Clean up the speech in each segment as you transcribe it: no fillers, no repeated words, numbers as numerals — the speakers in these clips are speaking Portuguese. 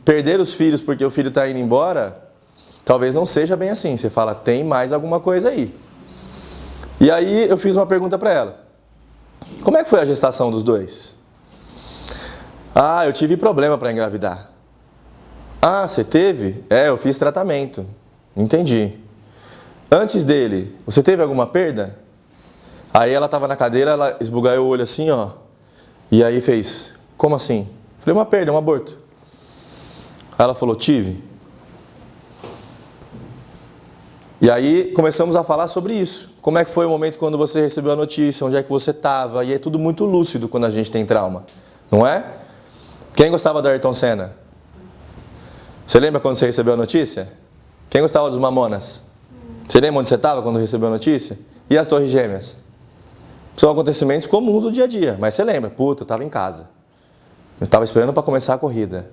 perder os filhos porque o filho está indo embora, talvez não seja bem assim. Você fala, tem mais alguma coisa aí. E aí eu fiz uma pergunta para ela. Como é que foi a gestação dos dois? Ah, eu tive problema para engravidar. Ah, você teve? É, eu fiz tratamento. Entendi. Antes dele, você teve alguma perda? Aí ela estava na cadeira, ela esbugalhou o olho assim, ó. E aí fez, como assim? Falei, uma perda, um aborto. Aí ela falou, tive. E aí começamos a falar sobre isso. Como é que foi o momento quando você recebeu a notícia? Onde é que você estava? E é tudo muito lúcido quando a gente tem trauma. Não é? Quem gostava do Ayrton Senna? Você lembra quando você recebeu a notícia? Quem gostava dos Mamonas? Você lembra onde você estava quando recebeu a notícia? E as Torres Gêmeas? São acontecimentos comuns do dia a dia. Mas você lembra? Puta, eu estava em casa. Eu estava esperando para começar a corrida.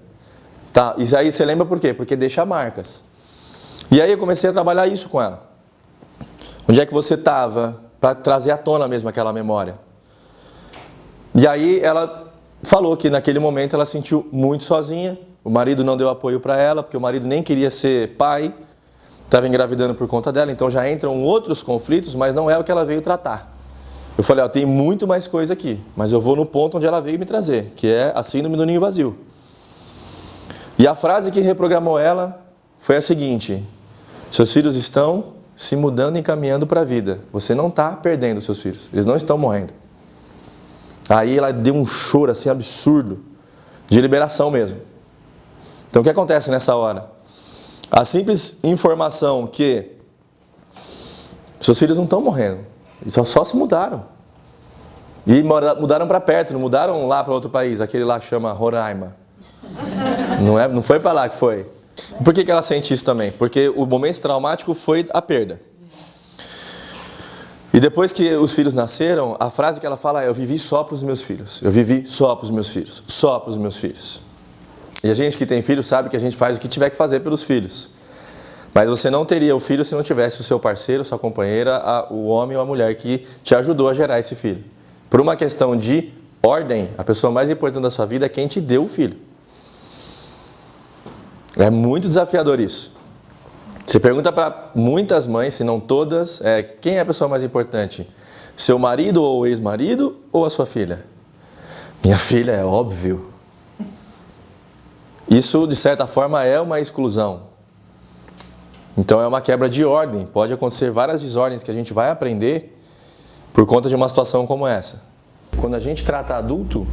Tá, isso aí você lembra por quê? Porque deixa marcas. E aí eu comecei a trabalhar isso com ela. Onde é que você estava? Para trazer à tona mesmo aquela memória. E aí ela falou que naquele momento ela se sentiu muito sozinha. O marido não deu apoio para ela, porque o marido nem queria ser pai. Estava engravidando por conta dela. Então já entram outros conflitos, mas não é o que ela veio tratar. Eu falei, ó, tem muito mais coisa aqui. Mas eu vou no ponto onde ela veio me trazer, que é a síndrome do ninho vazio. E a frase que reprogramou ela foi a seguinte: seus filhos estão se mudando e caminhando para a vida. Você não está perdendo seus filhos. Eles não estão morrendo. Aí ela deu um choro assim absurdo, de liberação mesmo. Então o que acontece nessa hora? A simples informação que seus filhos não estão morrendo. Eles só se mudaram. E mudaram para perto, não mudaram lá para outro país, aquele lá que chama Roraima. Não foi para lá que foi. Por que ela sente isso também? Porque o momento traumático foi a perda. E depois que os filhos nasceram, a frase que ela fala é: eu vivi só para os meus filhos. Eu vivi só para os meus filhos. Só para os meus filhos. E a gente que tem filho sabe que a gente faz o que tiver que fazer pelos filhos. Mas você não teria o filho se não tivesse o seu parceiro, sua companheira, o homem ou a mulher que te ajudou a gerar esse filho. Por uma questão de ordem, a pessoa mais importante da sua vida é quem te deu o filho. É muito desafiador isso. Você pergunta para muitas mães, se não todas, quem é a pessoa mais importante? Seu marido ou ex-marido ou a sua filha? Minha filha, é óbvio. Isso, de certa forma, é uma exclusão. Então é uma quebra de ordem. Pode acontecer várias desordens que a gente vai aprender por conta de uma situação como essa. Quando a gente trata adulto,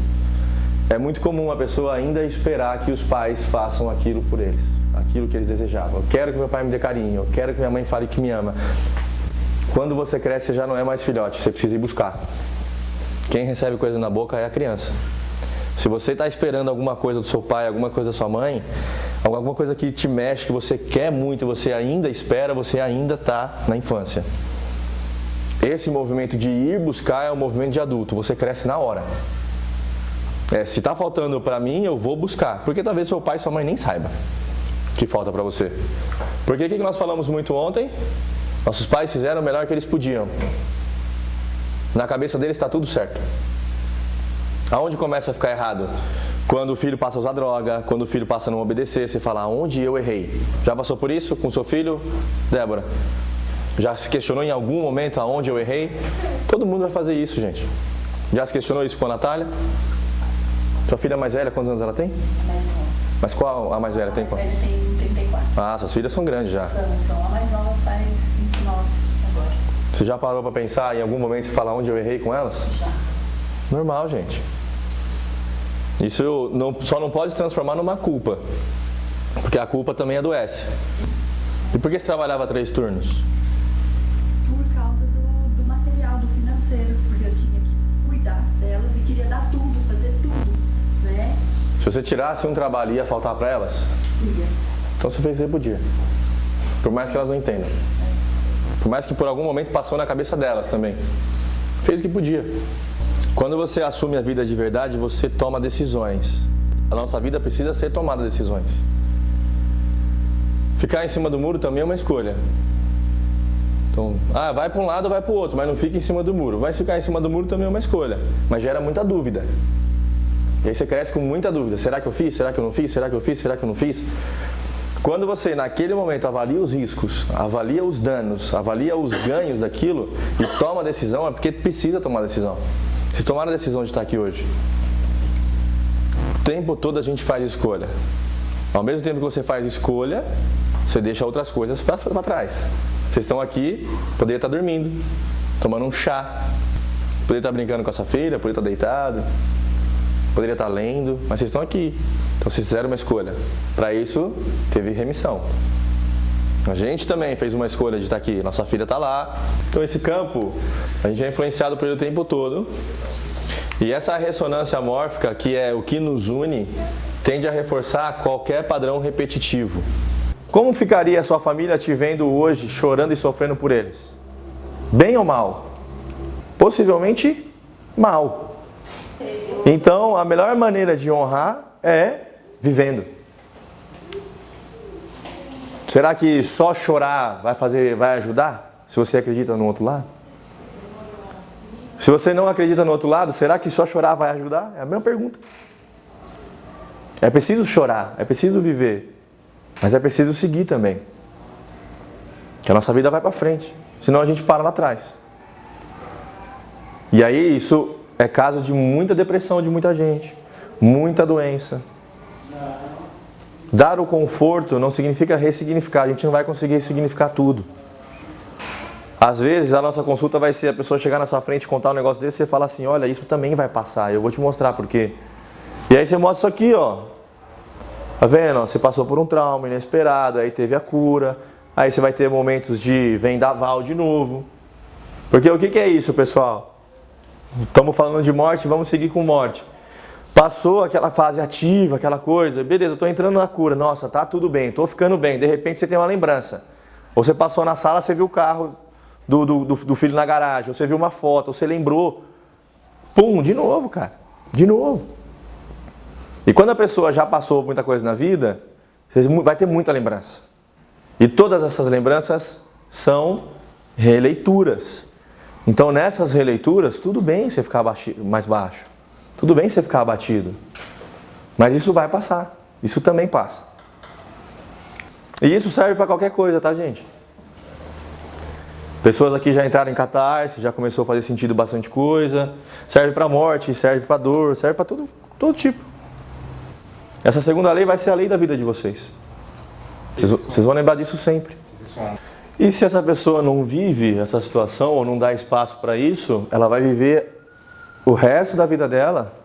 é muito comum a pessoa ainda esperar que os pais façam aquilo por eles, aquilo que eles desejavam. Eu quero que meu pai me dê carinho, eu quero que minha mãe fale que me ama. Quando você cresce, você já não é mais filhote, você precisa ir buscar. Quem recebe coisa na boca é a criança. Se você está esperando alguma coisa do seu pai, alguma coisa da sua mãe, alguma coisa que te mexe, que você quer muito, você ainda espera, você ainda está na infância. Esse movimento de ir buscar é um movimento de adulto, você cresce na hora. Se está faltando para mim, eu vou buscar. Porque talvez seu pai e sua mãe nem saibam que falta para você. Porque o que nós falamos muito ontem? Nossos pais fizeram o melhor que eles podiam. Na cabeça deles está tudo certo. Aonde começa a ficar errado? Quando o filho passa a usar droga, quando o filho passa a não obedecer, você fala: aonde eu errei? Já passou por isso com seu filho, Débora? Já se questionou em algum momento aonde eu errei? Todo mundo vai fazer isso, gente. Já se questionou isso com a Natália? Sua filha mais velha, quantos anos ela tem? Mais nova. Mas qual a mais velha tem? A mais velha tem 34. Ah, suas filhas são grandes já. Então a mais nova faz 29 agora. Você já parou para pensar em algum momento e falar onde eu errei com elas? Já. Normal, gente. Isso só não pode se transformar numa culpa. Porque a culpa também adoece. E por que você trabalhava 3 turnos? Por causa do material, do financeiro. Porque eu tinha que cuidar delas e queria dar tudo, fazer tudo, né? Se você tirasse um trabalho, ia faltar para elas? Ia. Então você fez o que você podia. Por mais que elas não entendam. Por mais que por algum momento passou na cabeça delas também. Fez o que podia. Quando você assume a vida de verdade, você toma decisões. A nossa vida precisa ser tomada decisões. Ficar em cima do muro também é uma escolha. Então, vai para um lado ou vai para o outro, mas não fica em cima do muro. Vai ficar em cima do muro também é uma escolha, mas gera muita dúvida. E aí você cresce com muita dúvida. Será que eu fiz? Será que eu não fiz? Será que eu fiz? Será que eu não fiz? Quando você, naquele momento, avalia os riscos, avalia os danos, avalia os ganhos daquilo e toma a decisão, é porque precisa tomar a decisão. Vocês tomaram a decisão de estar aqui hoje. O tempo todo a gente faz escolha. Ao mesmo tempo que você faz escolha, você deixa outras coisas para trás. Vocês estão aqui, poderia estar dormindo, tomando um chá, poderia estar brincando com a sua filha, poderia estar deitado, poderia estar lendo, mas vocês estão aqui. Então vocês fizeram uma escolha. Para isso, teve remissão. A gente também fez uma escolha de estar aqui. Nossa filha está lá. Então esse campo, a gente é influenciado por ele o tempo todo. E essa ressonância mórfica, que é o que nos une, tende a reforçar qualquer padrão repetitivo. Como ficaria a sua família te vendo hoje chorando e sofrendo por eles? Bem ou mal? Possivelmente mal. Então, a melhor maneira de honrar é vivendo. Será que só chorar vai ajudar? Se você acredita no outro lado? Se você não acredita no outro lado, será que só chorar vai ajudar? É a mesma pergunta. É preciso chorar, é preciso viver, mas é preciso seguir também. Que a nossa vida vai para frente, senão a gente para lá atrás. E aí isso é caso de muita depressão de muita gente, muita doença. Dar o conforto não significa ressignificar, a gente não vai conseguir ressignificar tudo. Às vezes a nossa consulta vai ser a pessoa chegar na sua frente e contar um negócio desse e você fala assim, olha, isso também vai passar, eu vou te mostrar por quê. E aí você mostra isso aqui, ó. Tá vendo? Você passou por um trauma inesperado, aí teve a cura, aí você vai ter momentos de vendaval de novo. Porque o que é isso, pessoal? Estamos falando de morte, vamos seguir com morte. Passou aquela fase ativa, aquela coisa, beleza, estou entrando na cura, nossa, tá tudo bem, estou ficando bem, de repente você tem uma lembrança. Ou você passou na sala, você viu o carro do filho na garagem, ou você viu uma foto, ou você lembrou. Pum, de novo, cara, de novo. E quando a pessoa já passou muita coisa na vida, vai ter muita lembrança. E todas essas lembranças são releituras. Então nessas releituras, tudo bem você ficar mais baixo. Tudo bem você ficar abatido, mas isso vai passar, isso também passa. E isso serve para qualquer coisa, tá, gente? Pessoas aqui já entraram em catarse, já começou a fazer sentido bastante coisa. Serve para morte, serve para dor, serve para todo tipo. Essa segunda lei vai ser a lei da vida de vocês. Vocês vão lembrar disso sempre. E se essa pessoa não vive essa situação ou não dá espaço para isso, ela vai viver o resto da vida dela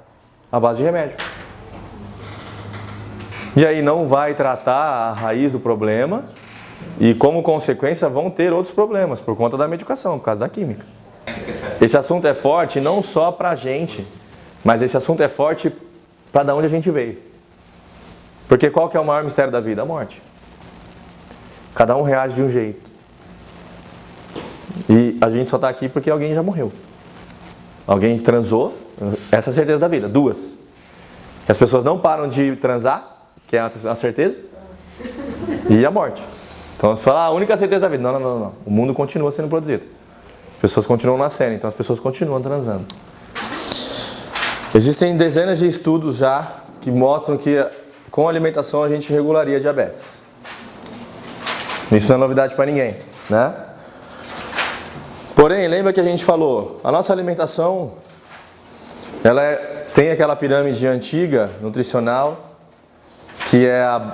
à base de remédio. E aí não vai tratar a raiz do problema e, como consequência, vão ter outros problemas por conta da medicação, por causa da química. Esse assunto é forte não só pra gente, mas esse assunto é forte para de onde a gente veio. Porque qual que é o maior mistério da vida? A morte. Cada um reage de um jeito. E a gente só está aqui porque alguém já morreu. Alguém transou, essa é a certeza da vida. Duas. As pessoas não param de transar, que é a certeza, e a morte. Então você fala, a única certeza da vida. Não. O mundo continua sendo produzido. As pessoas continuam nascendo, então as pessoas continuam transando. Existem dezenas de estudos já que mostram que com a alimentação a gente regularia a diabetes. Isso não é novidade para ninguém, né? Porém, lembra que a gente falou, a nossa alimentação, tem aquela pirâmide antiga, nutricional, que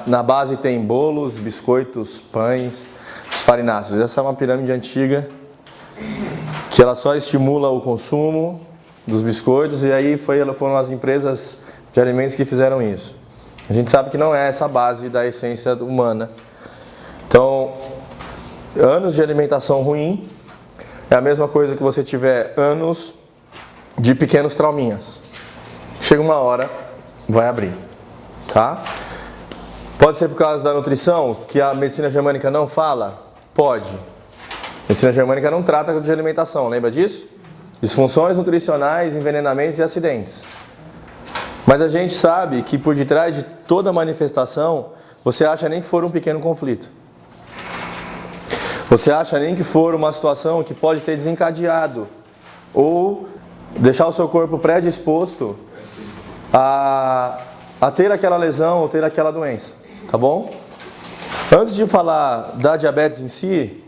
na base tem bolos, biscoitos, pães, os farináceos. Essa é uma pirâmide antiga, que ela só estimula o consumo dos biscoitos, e aí foram as empresas de alimentos que fizeram isso. A gente sabe que não é essa a base da essência humana. Então, anos de alimentação ruim é a mesma coisa que você tiver anos de pequenos trauminhas. Chega uma hora, vai abrir, tá? Pode ser por causa da nutrição, que a medicina germânica não fala? Pode. A medicina germânica não trata de alimentação, lembra disso? Disfunções nutricionais, envenenamentos e acidentes. Mas a gente sabe que por detrás de toda manifestação, você acha nem que for um pequeno conflito. Você acha nem que for uma situação que pode ter desencadeado ou deixar o seu corpo predisposto a ter aquela lesão ou ter aquela doença, tá bom? Antes de falar da diabetes em si,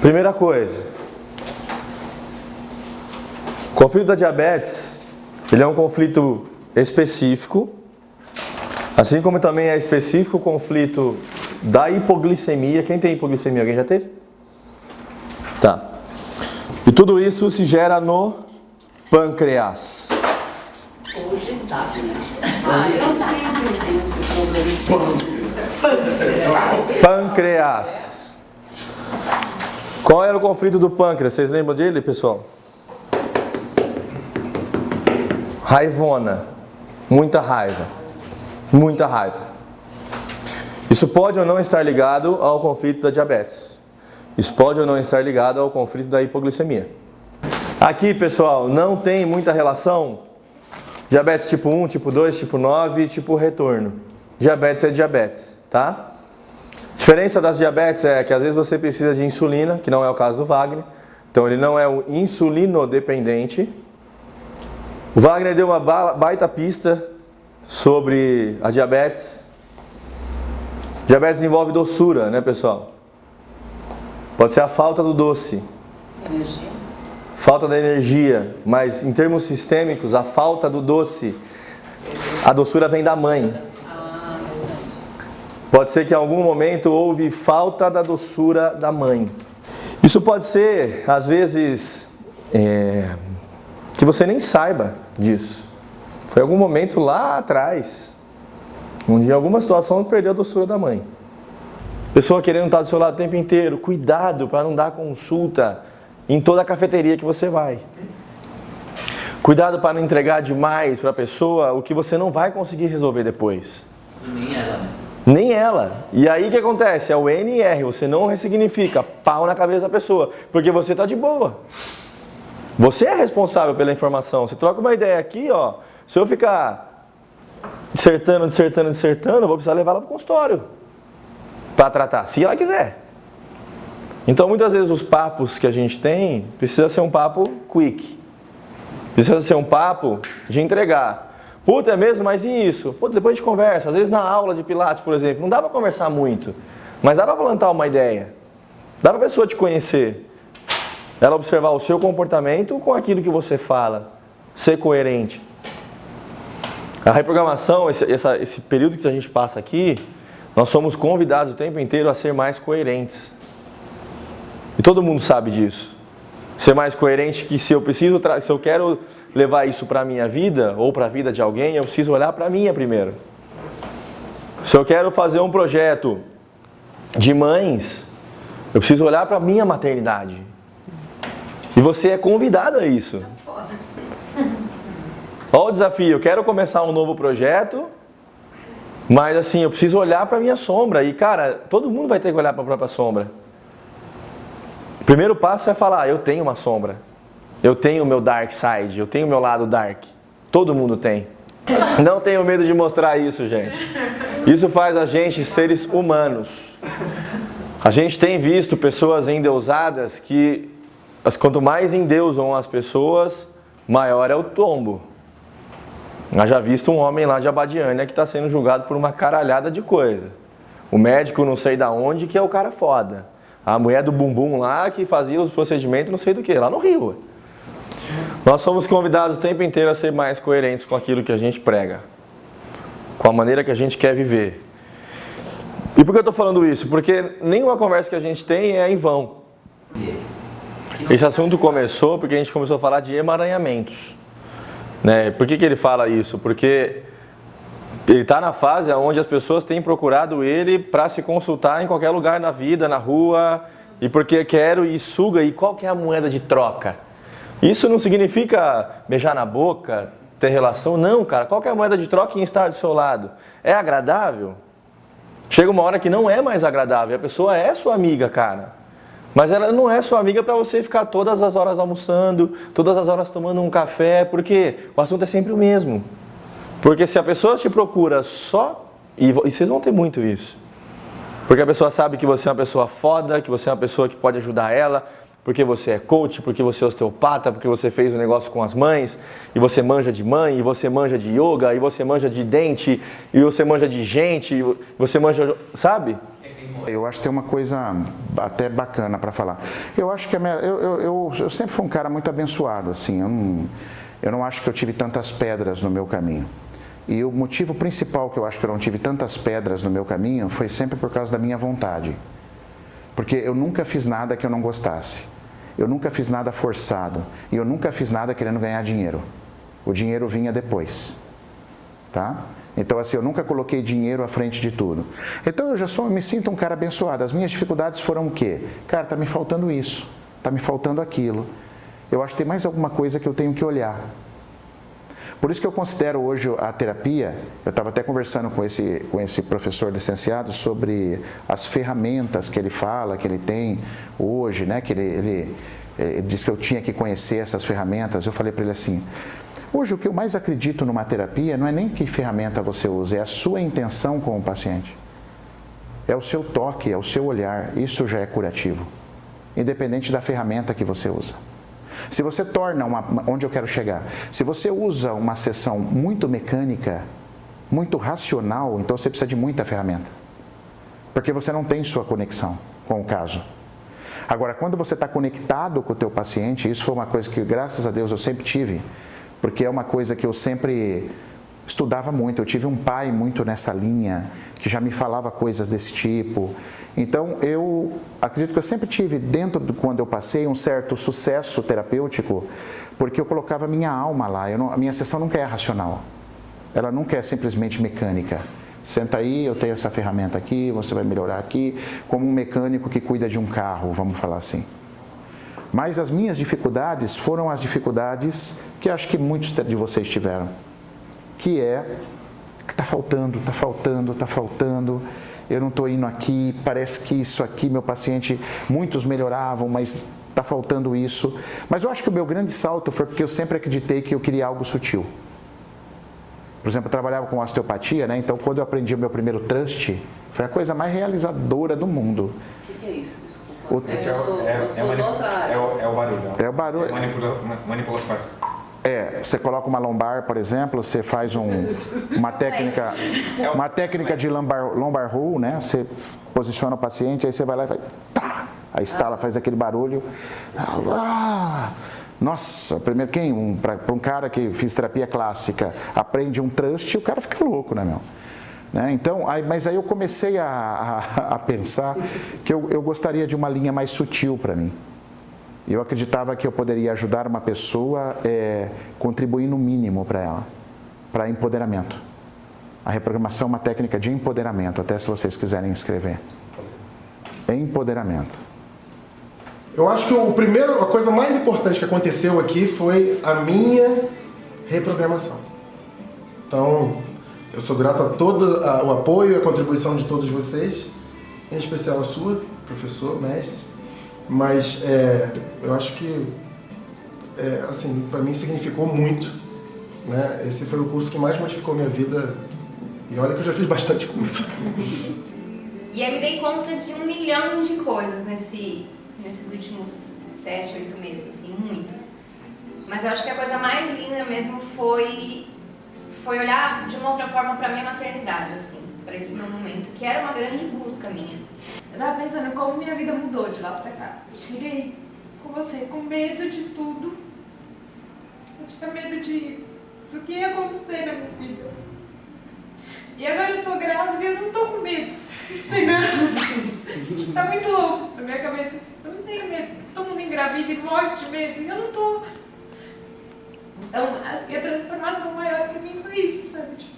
primeira coisa, o conflito da diabetes, ele é um conflito específico, assim como também é específico o conflito da hipoglicemia. Quem tem hipoglicemia? Alguém já teve? Tá. E tudo isso se gera no pâncreas. Hoje tá, né? Eu sempre tenho esse problema de Pâncreas. Qual era o conflito do pâncreas? Vocês lembram dele, pessoal? Raivona. Muita raiva. Muita raiva. Isso pode ou não estar ligado ao conflito da diabetes. Isso pode ou não estar ligado ao conflito da hipoglicemia. Aqui, pessoal, não tem muita relação. Diabetes tipo 1, tipo 2, tipo 9, tipo retorno. Diabetes é diabetes, tá? A diferença das diabetes é que às vezes você precisa de insulina, que não é o caso do Wagner. Então ele não é um insulinodependente. O Wagner deu uma baita pista sobre a diabetes. Diabetes envolve doçura, né, pessoal? Pode ser a falta do doce. energia. Falta da energia, mas em termos sistêmicos, a falta do doce, a doçura vem da mãe. Pode ser que em algum momento houve falta da doçura da mãe. Isso pode ser, às vezes, que você nem saiba disso. Foi algum momento lá atrás, onde em alguma situação perdeu a doçura da mãe. Pessoa querendo estar do seu lado o tempo inteiro, cuidado para não dar consulta em toda a cafeteria que você vai. Cuidado para não entregar demais para a pessoa o que você não vai conseguir resolver depois. Nem ela, né? Nem ela. E aí o que acontece? É o NR, você não ressignifica, pau na cabeça da pessoa, porque você está de boa. Você é responsável pela informação. Você troca uma ideia aqui, ó. Se eu ficar dissertando, eu vou precisar levar ela para o consultório para tratar, se ela quiser. Então muitas vezes os papos que a gente tem precisa ser um papo quick. Precisa ser um papo de entregar. Puta, é mesmo? Mas e isso? Puta, depois a gente conversa. Às vezes na aula de Pilates, por exemplo, não dá para conversar muito, mas dá para plantar uma ideia. Dá para a pessoa te conhecer. Ela observar o seu comportamento com aquilo que você fala. Ser coerente. A reprogramação, esse período que a gente passa aqui, nós somos convidados o tempo inteiro a ser mais coerentes. E todo mundo sabe disso. Ser mais coerente que se eu quero levar isso para a minha vida, ou para a vida de alguém, eu preciso olhar para a minha primeiro. Se eu quero fazer um projeto de mães, eu preciso olhar para a minha maternidade. E você é convidado a isso. Olha o desafio, eu quero começar um novo projeto, mas assim, eu preciso olhar para a minha sombra. E cara, todo mundo vai ter que olhar para a própria sombra. O primeiro passo é falar, eu tenho uma sombra. Eu tenho o meu dark side, eu tenho o meu lado dark. Todo mundo tem. Não tenho medo de mostrar isso, gente. Isso faz a gente seres humanos. A gente tem visto pessoas endeusadas que, quanto mais endeusam as pessoas, maior é o tombo. Eu já visto um homem lá de Abadiânia que está sendo julgado por uma caralhada de coisa. O médico não sei da onde que é o cara foda. A mulher do bumbum lá que fazia os procedimentos não sei do que, lá no Rio. Nós somos convidados o tempo inteiro a ser mais coerentes com aquilo que a gente prega. Com a maneira que a gente quer viver. E por que eu estou falando isso? Porque nenhuma conversa que a gente tem é em vão. Esse assunto começou porque a gente começou a falar de emaranhamentos. Né? Por que ele fala isso? Porque ele está na fase onde as pessoas têm procurado ele para se consultar em qualquer lugar na vida, na rua, e porque quero e suga, e qual que é a moeda de troca? Isso não significa beijar na boca, ter relação, não, cara. Qual que é a moeda de troca em estar do seu lado? É agradável? Chega uma hora que não é mais agradável, a pessoa é sua amiga, cara. Mas ela não é sua amiga para você ficar todas as horas almoçando, todas as horas tomando um café, porque o assunto é sempre o mesmo. Porque se a pessoa te procura só, e vocês vão ter muito isso, porque a pessoa sabe que você é uma pessoa foda, que você é uma pessoa que pode ajudar ela, Porque você é coach, porque você é osteopata, porque você fez um negócio com as mães, e você manja de mãe, e você manja de yoga, e você manja de dente, e você manja de gente, e você manja, sabe? Eu acho que tem uma coisa até bacana para falar. Eu acho que eu sempre fui um cara muito abençoado, assim, eu não acho que eu tive tantas pedras no meu caminho. E o motivo principal que eu acho que eu não tive tantas pedras no meu caminho foi sempre por causa da minha vontade. Porque eu nunca fiz nada que eu não gostasse. Eu nunca fiz nada forçado. E eu nunca fiz nada querendo ganhar dinheiro. O dinheiro vinha depois. Tá? Então, assim, eu nunca coloquei dinheiro à frente de tudo. Então, eu me sinto um cara abençoado. As minhas dificuldades foram o quê? Cara, tá me faltando isso. Tá me faltando aquilo. Eu acho que tem mais alguma coisa que eu tenho que olhar. Por isso que eu considero hoje a terapia, eu estava até conversando com esse professor licenciado sobre as ferramentas que ele fala, que ele tem hoje, né? Que ele disse que eu tinha que conhecer essas ferramentas. Eu falei para ele assim, hoje o que eu mais acredito numa terapia não é nem que ferramenta você usa, é a sua intenção com o paciente. É o seu toque, é o seu olhar, isso já é curativo, independente da ferramenta que você usa. Se você torna onde eu quero chegar, se você usa uma sessão muito mecânica, muito racional, então você precisa de muita ferramenta. Porque você não tem sua conexão com o caso. Agora, quando você está conectado com o teu paciente, isso foi uma coisa que, graças a Deus, eu sempre tive, porque é uma coisa que eu sempre estudava muito. Eu tive um pai muito nessa linha, que já me falava coisas desse tipo. Então, eu acredito que eu sempre tive, dentro de quando eu passei, um certo sucesso terapêutico, porque eu colocava minha alma lá. A minha sessão nunca é racional. Ela nunca é simplesmente mecânica. Senta aí, eu tenho essa ferramenta aqui, você vai melhorar aqui, como um mecânico que cuida de um carro, vamos falar assim. Mas as minhas dificuldades foram as dificuldades que acho que muitos de vocês tiveram. Que é, que está faltando, eu não estou indo aqui, parece que isso aqui, meu paciente, muitos melhoravam, mas está faltando isso. Mas eu acho que o meu grande salto foi porque eu sempre acreditei que eu queria algo sutil. Por exemplo, eu trabalhava com osteopatia, né? Então quando eu aprendi o meu primeiro trust, foi a coisa mais realizadora do mundo. O que é isso? Desculpa. O... Eu sou da outra área. É o barulho. É o barulho. Manipulação básica. Você coloca uma lombar, por exemplo, você faz uma técnica de lombar roll, né? Você posiciona o paciente, aí você vai lá e vai, tá, a estala faz aquele barulho. Nossa, primeiro para um cara que fez terapia clássica, aprende um trust, o cara fica louco, né, meu? Né? Então, mas aí eu comecei a pensar que eu gostaria de uma linha mais sutil para mim. Eu acreditava que eu poderia ajudar uma pessoa contribuir no mínimo para ela, para empoderamento. A reprogramação é uma técnica de empoderamento, até se vocês quiserem escrever. Empoderamento. Eu acho que a coisa mais importante que aconteceu aqui foi a minha reprogramação. Então, eu sou grato a todo o apoio e a contribuição de todos vocês, em especial a sua, professor, mestre. Mas eu acho que, assim, para mim significou muito, né? Esse foi o curso que mais modificou minha vida. E olha que eu já fiz bastante curso. E eu me dei conta de 1 milhão de coisas nesses últimos 7, 8 meses, assim, muitas. Mas eu acho que a coisa mais linda mesmo foi olhar de uma outra forma para minha maternidade, assim, para esse meu momento, que era uma grande busca minha. Eu tava pensando como minha vida mudou de lá pra cá. Eu cheguei com você com medo de tudo. Eu tinha medo do que ia acontecer na minha vida. E agora eu tô grávida e eu não tô com medo. Entendeu? Tá muito louco na minha cabeça. Eu não tenho medo. Todo mundo engravida e morre de medo. E eu não tô. Então, a transformação maior pra mim foi isso, sabe? Tipo,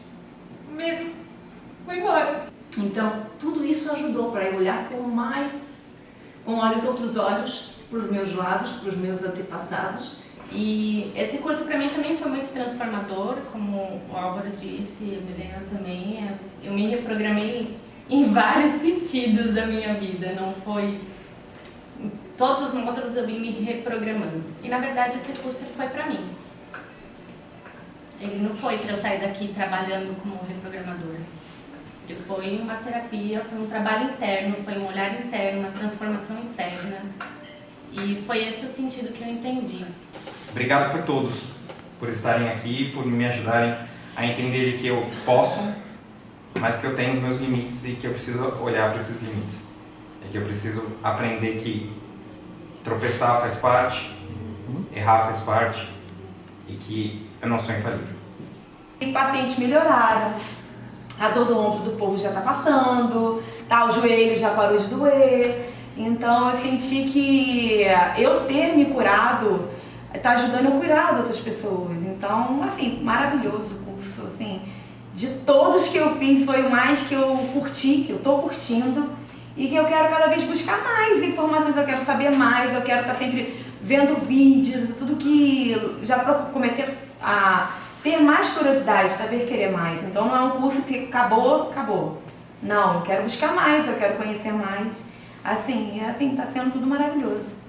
o medo foi embora. Então, tudo isso ajudou para eu olhar com outros olhos para os meus lados, para os meus antepassados. E esse curso para mim também foi muito transformador, como o Álvaro disse, e a Milena também. Eu me reprogramei em vários sentidos da minha vida, não foi... Todos os módulos eu vim me reprogramando. E na verdade esse curso foi para mim. Ele não foi para eu sair daqui trabalhando como reprogramadora. Ele foi uma terapia, foi um trabalho interno, foi um olhar interno, uma transformação interna. E foi esse o sentido que eu entendi. Obrigado por todos, por estarem aqui, por me ajudarem a entender de que eu posso, mas que eu tenho os meus limites e que eu preciso olhar para esses limites. E que eu preciso aprender que tropeçar faz parte, errar faz parte e que eu não sou infalível. Os pacientes melhoraram, a dor do ombro do povo já está passando, tá, o joelho já parou de doer. Então eu senti que eu ter me curado está ajudando a curar outras pessoas. Então, assim, maravilhoso o curso, assim, de todos que eu fiz foi o mais que eu curti, que eu estou curtindo e que eu quero cada vez buscar mais informações, eu quero saber mais, eu quero estar sempre vendo vídeos, tudo que já comecei a ter mais curiosidade, saber querer mais. Então não é um curso que acabou, acabou. Não, eu quero buscar mais, eu quero conhecer mais. Assim, tá sendo tudo maravilhoso.